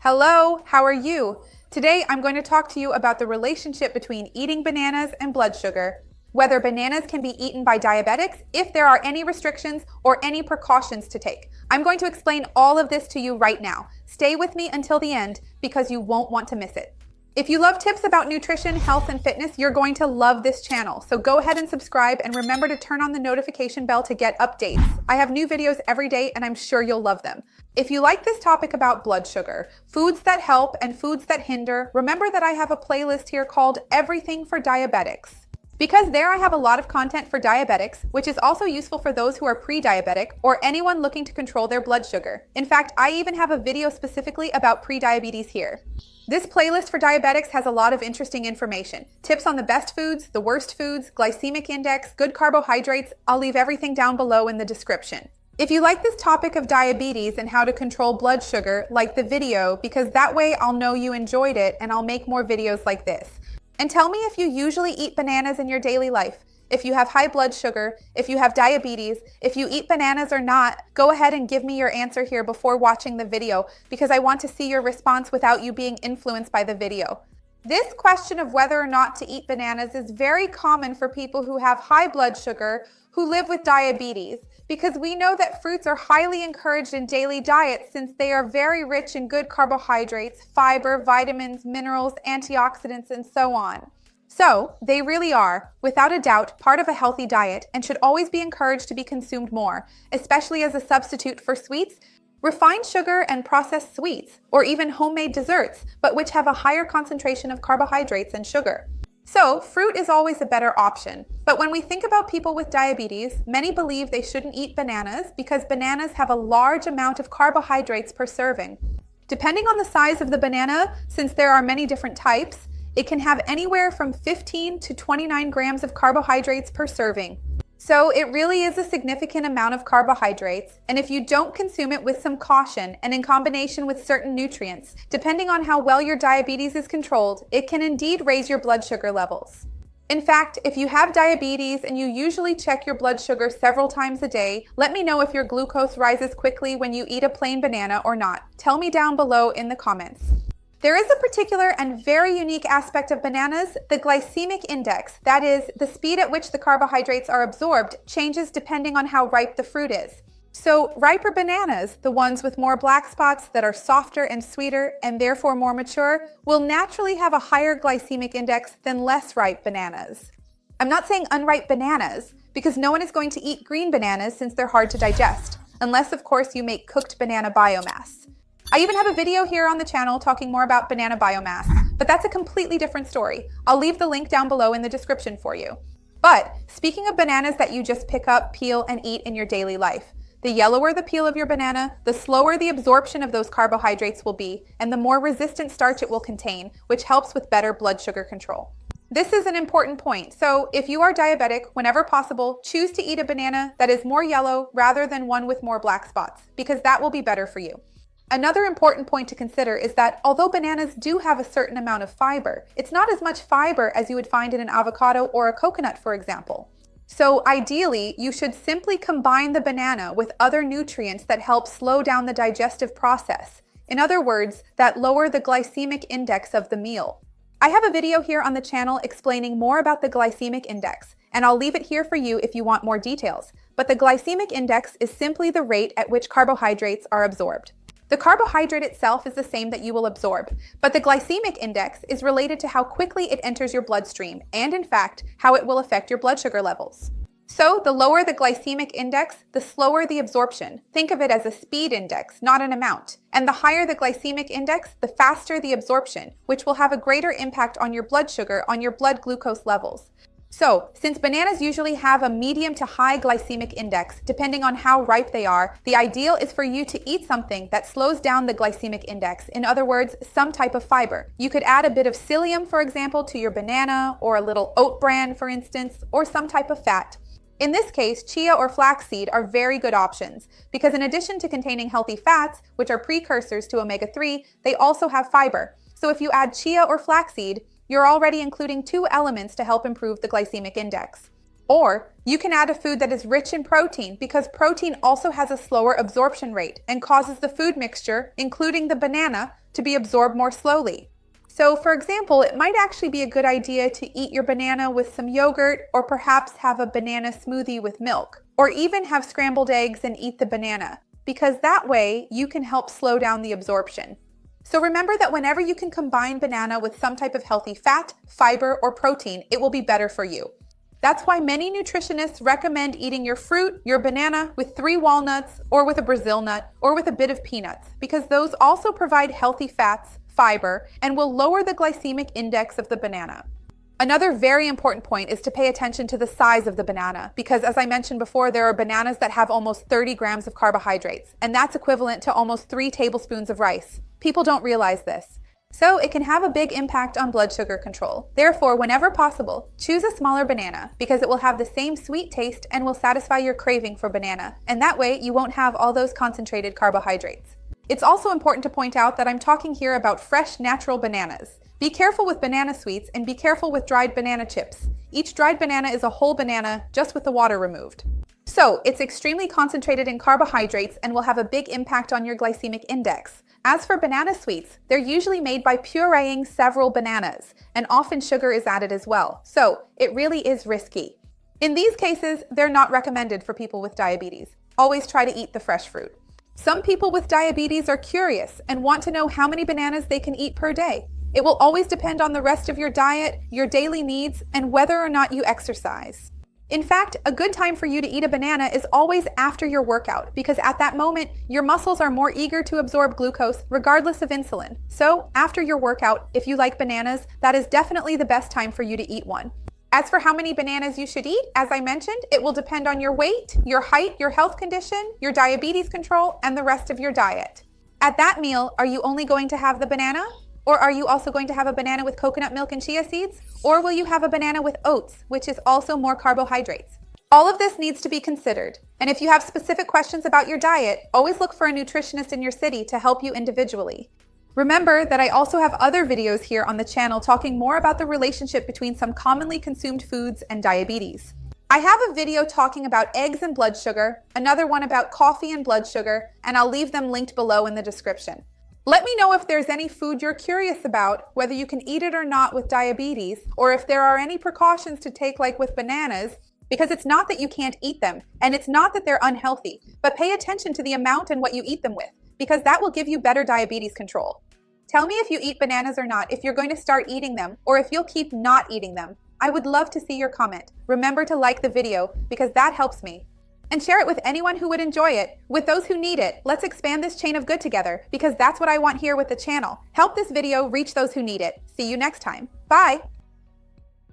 Hello, how are you? Today I'm going to talk to you about the relationship between eating bananas and blood sugar, whether bananas can be eaten by diabetics, if there are any restrictions or any precautions to take. I'm going to explain all of this to you right now. Stay with me until the end because you won't want to miss it. If you love tips about nutrition, health, and fitness, you're going to love this channel. So go ahead and subscribe and remember to turn on the notification bell to get updates. I have new videos every day and I'm sure you'll love them. If you like this topic about blood sugar, foods that help and foods that hinder, remember that I have a playlist here called Everything for Diabetics. Because there I have a lot of content for diabetics, which is also useful for those who are pre-diabetic or anyone looking to control their blood sugar. In fact, I even have a video specifically about pre-diabetes here. This playlist for diabetics has a lot of interesting information. Tips on the best foods, the worst foods, glycemic index, good carbohydrates. I'll leave everything down below in the description. If you like this topic of diabetes and how to control blood sugar, like the video, because that way I'll know you enjoyed it and I'll make more videos like this. And tell me if you usually eat bananas in your daily life. If you have high blood sugar, if you have diabetes, if you eat bananas or not, go ahead and give me your answer here before watching the video because I want to see your response without you being influenced by the video. This question of whether or not to eat bananas is very common for people who have high blood sugar who live with diabetes because we know that fruits are highly encouraged in daily diets since they are very rich in good carbohydrates, fiber, vitamins, minerals, antioxidants, and so on. So, they really are, without a doubt, part of a healthy diet and should always be encouraged to be consumed more, especially as a substitute for sweets, refined sugar and processed sweets, or even homemade desserts, but which have a higher concentration of carbohydrates and sugar. So, fruit is always a better option. But when we think about people with diabetes, many believe they shouldn't eat bananas because bananas have a large amount of carbohydrates per serving. Depending on the size of the banana, since there are many different types, it can have anywhere from 15 to 29 grams of carbohydrates per serving. So it really is a significant amount of carbohydrates, and if you don't consume it with some caution and in combination with certain nutrients, depending on how well your diabetes is controlled, it can indeed raise your blood sugar levels. In fact, if you have diabetes and you usually check your blood sugar several times a day, let me know if your glucose rises quickly when you eat a plain banana or not. Tell me down below in the comments. There is a particular and very unique aspect of bananas, the glycemic index. That is, the speed at which the carbohydrates are absorbed changes depending on how ripe the fruit is. So, riper bananas, the ones with more black spots that are softer and sweeter and therefore more mature, will naturally have a higher glycemic index than less ripe bananas. I'm not saying unripe bananas, because no one is going to eat green bananas since they're hard to digest, unless of course you make cooked banana biomass. I even have a video here on the channel talking more about banana biomass, but that's a completely different story. I'll leave the link down below in the description for you. But speaking of bananas that you just pick up, peel, and eat in your daily life, the yellower the peel of your banana, the slower the absorption of those carbohydrates will be, and the more resistant starch it will contain, which helps with better blood sugar control. This is an important point. So if you are diabetic, whenever possible, choose to eat a banana that is more yellow rather than one with more black spots, because that will be better for you. Another important point to consider is that although bananas do have a certain amount of fiber, it's not as much fiber as you would find in an avocado or a coconut, for example. So ideally, you should simply combine the banana with other nutrients that help slow down the digestive process. In other words, that lower the glycemic index of the meal. I have a video here on the channel explaining more about the glycemic index, and I'll leave it here for you if you want more details. But the glycemic index is simply the rate at which carbohydrates are absorbed. The carbohydrate itself is the same that you will absorb, but the glycemic index is related to how quickly it enters your bloodstream and, in fact, how it will affect your blood sugar levels. So, the lower the glycemic index, the slower the absorption. Think of it as a speed index, not an amount. And the higher the glycemic index, the faster the absorption, which will have a greater impact on your blood sugar, on your blood glucose levels. So, since bananas usually have a medium to high glycemic index, depending on how ripe they are, the ideal is for you to eat something that slows down the glycemic index. In other words, some type of fiber. You could add a bit of psyllium, for example, to your banana, or a little oat bran, for instance, or some type of fat. In this case, chia or flaxseed are very good options because in addition to containing healthy fats, which are precursors to omega-3, they also have fiber. So if you add chia or flaxseed, you're already including two elements to help improve the glycemic index. Or you can add a food that is rich in protein because protein also has a slower absorption rate and causes the food mixture, including the banana, to be absorbed more slowly. So, for example, it might actually be a good idea to eat your banana with some yogurt, or perhaps have a banana smoothie with milk, or even have scrambled eggs and eat the banana, because that way you can help slow down the absorption. So remember that whenever you can combine banana with some type of healthy fat, fiber, or protein, it will be better for you. That's why many nutritionists recommend eating your fruit, your banana, with 3 walnuts, or with a Brazil nut, or with a bit of peanuts, because those also provide healthy fats, fiber, and will lower the glycemic index of the banana. Another very important point is to pay attention to the size of the banana, because as I mentioned before, there are bananas that have almost 30 grams of carbohydrates, and that's equivalent to almost 3 tablespoons of rice. People don't realize this. So it can have a big impact on blood sugar control. Therefore, whenever possible, choose a smaller banana because it will have the same sweet taste and will satisfy your craving for banana, and that way you won't have all those concentrated carbohydrates. It's also important to point out that I'm talking here about fresh, natural bananas. Be careful with banana sweets and be careful with dried banana chips. Each dried banana is a whole banana, just with the water removed. So, it's extremely concentrated in carbohydrates and will have a big impact on your glycemic index. As for banana sweets, they're usually made by pureeing several bananas, and often sugar is added as well. So, it really is risky. In these cases, they're not recommended for people with diabetes. Always try to eat the fresh fruit. Some people with diabetes are curious and want to know how many bananas they can eat per day. It will always depend on the rest of your diet, your daily needs, and whether or not you exercise. In fact, a good time for you to eat a banana is always after your workout, because at that moment, your muscles are more eager to absorb glucose regardless of insulin. So, after your workout, if you like bananas, that is definitely the best time for you to eat one. As for how many bananas you should eat, as I mentioned, it will depend on your weight, your height, your health condition, your diabetes control, and the rest of your diet. At that meal, are you only going to have the banana? Or are you also going to have a banana with coconut milk and chia seeds? Or will you have a banana with oats, which is also more carbohydrates? All of this needs to be considered. And if you have specific questions about your diet, always look for a nutritionist in your city to help you individually. Remember that I also have other videos here on the channel talking more about the relationship between some commonly consumed foods and diabetes. I have a video talking about eggs and blood sugar, another one about coffee and blood sugar, and I'll leave them linked below in the description. Let me know if there's any food you're curious about, whether you can eat it or not with diabetes, or if there are any precautions to take like with bananas, because it's not that you can't eat them, and it's not that they're unhealthy, but pay attention to the amount and what you eat them with, because that will give you better diabetes control. Tell me if you eat bananas or not, if you're going to start eating them, or if you'll keep not eating them. I would love to see your comment. Remember to like the video, because that helps me. And share it with anyone who would enjoy it. With those who need it, let's expand this chain of good together, because that's what I want here with the channel. Help this video reach those who need it. See you next time. Bye!